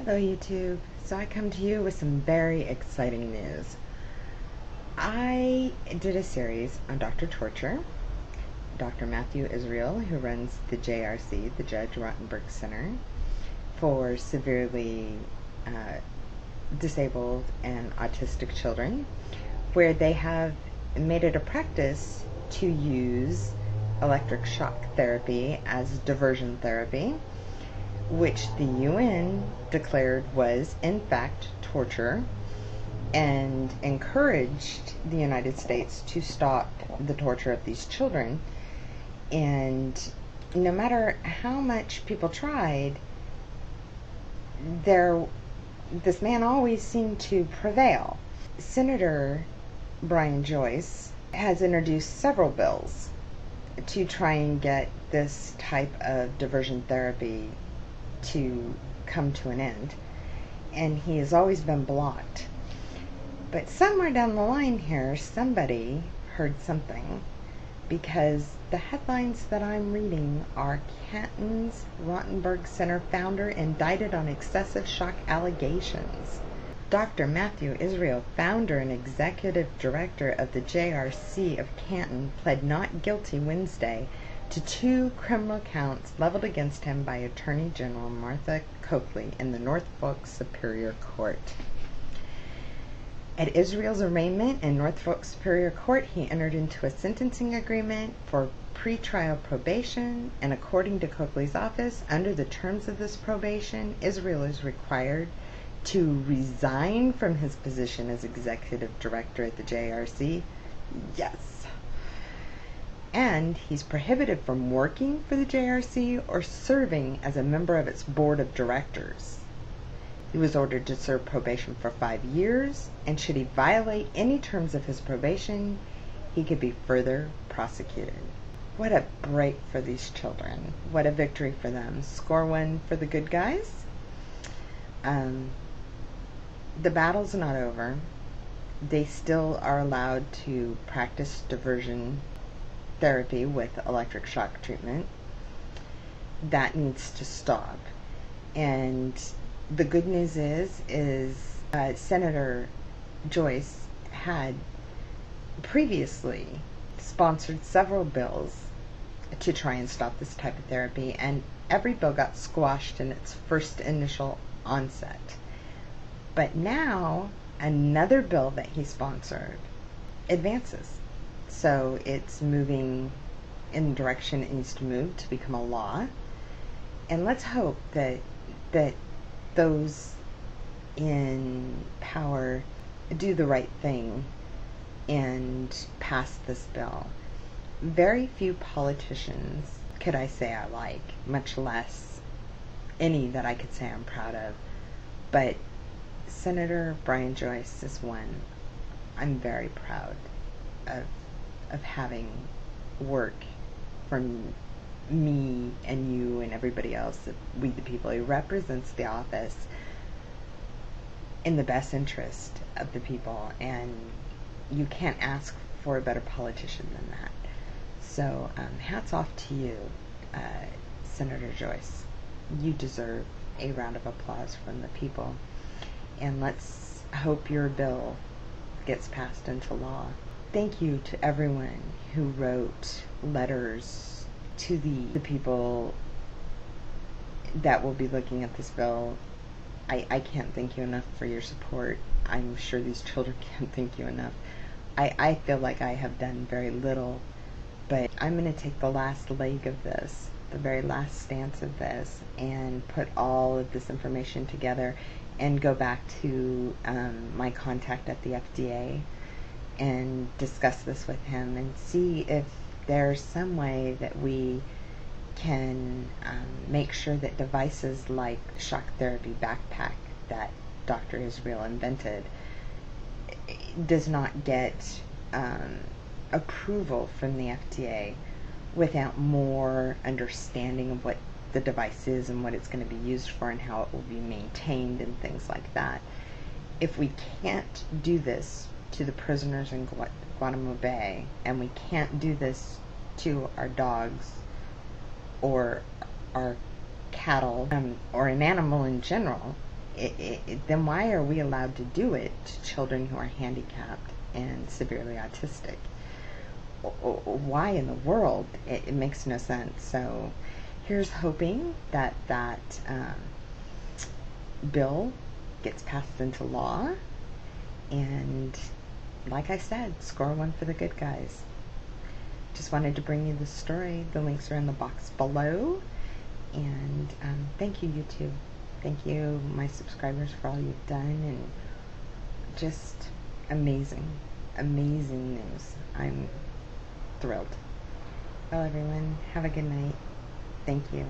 Hello YouTube. So I come to you with some very exciting news. I did a series on Dr. Torture, Dr. Matthew Israel, who runs the JRC, the Judge Rottenberg Center, for severely disabled and autistic children, where they have made it a practice to use electric shock therapy as diversion therapy, which the UN declared was in fact torture and encouraged the United States to stop the torture of these children. And no matter how much people tried, this man always seemed to prevail. Senator Brian Joyce has introduced several bills to try and get this type of diversion therapy to come to an end, and he has always been blocked. But somewhere down the line here, somebody heard something, because the headlines that I'm reading are Canton's Rottenberg Center founder indicted on excessive shock allegations. Dr. Matthew Israel, founder and executive director of the JRC of Canton, pled not guilty Wednesday to 2 criminal counts leveled against him by Attorney General Martha Coakley in the Norfolk Superior Court. At Israel's arraignment in Norfolk Superior Court, he entered into a sentencing agreement for pretrial probation, and according to Coakley's office, under the terms of this probation, Israel is required to resign from his position as executive director at the JRC. Yes. And he's prohibited from working for the JRC or serving as a member of its board of directors. He was ordered to serve probation for 5 years, and should he violate any terms of his probation, he could be further prosecuted. What a break for these children. What a victory for them. Score 1 for the good guys. The battle's not over. They still are allowed to practice diversion therapy with electric shock treatment. That needs to stop. And the good news is Senator Joyce had previously sponsored several bills to try and stop this type of therapy, and every bill got squashed in its first initial onset. But now another bill that he sponsored advances. So it's moving in the direction it needs to move to become a law. And let's hope that those in power do the right thing and pass this bill. Very few politicians could I say I like, much less any that I could say I'm proud of. But Senator Brian Joyce is one I'm very proud of having work from me and you and everybody else, we the people. He represents the office in the best interest of the people, and you can't ask for a better politician than that. So hats off to you, Senator Joyce. You deserve a round of applause from the people, and let's hope your bill gets passed into law. Thank you to everyone who wrote letters to the people that will be looking at this bill. I can't thank you enough for your support. I'm sure these children can't thank you enough. I feel like I have done very little, but I'm going to take the last leg of this, the very last stance of this, and put all of this information together and go back to my contact at the FDA and discuss this with him and see if there's some way that we can make sure that devices like shock therapy backpack that Dr. Israel invented does not get approval from the FDA without more understanding of what the device is and what it's going to be used for and how it will be maintained and things like that. If we can't do this to the prisoners in Guantanamo Bay, and we can't do this to our dogs or our cattle or an animal in general, then why are we allowed to do it to children who are handicapped and severely autistic? Why in the world? It makes no sense. So here's hoping that bill gets passed into law, and like I said, score one for the good guys. Just wanted to bring you this story. The links are in the box below. And thank you, YouTube. Thank you, my subscribers, for all you've done. And just amazing, amazing news. I'm thrilled. Well, everyone, have a good night. Thank you.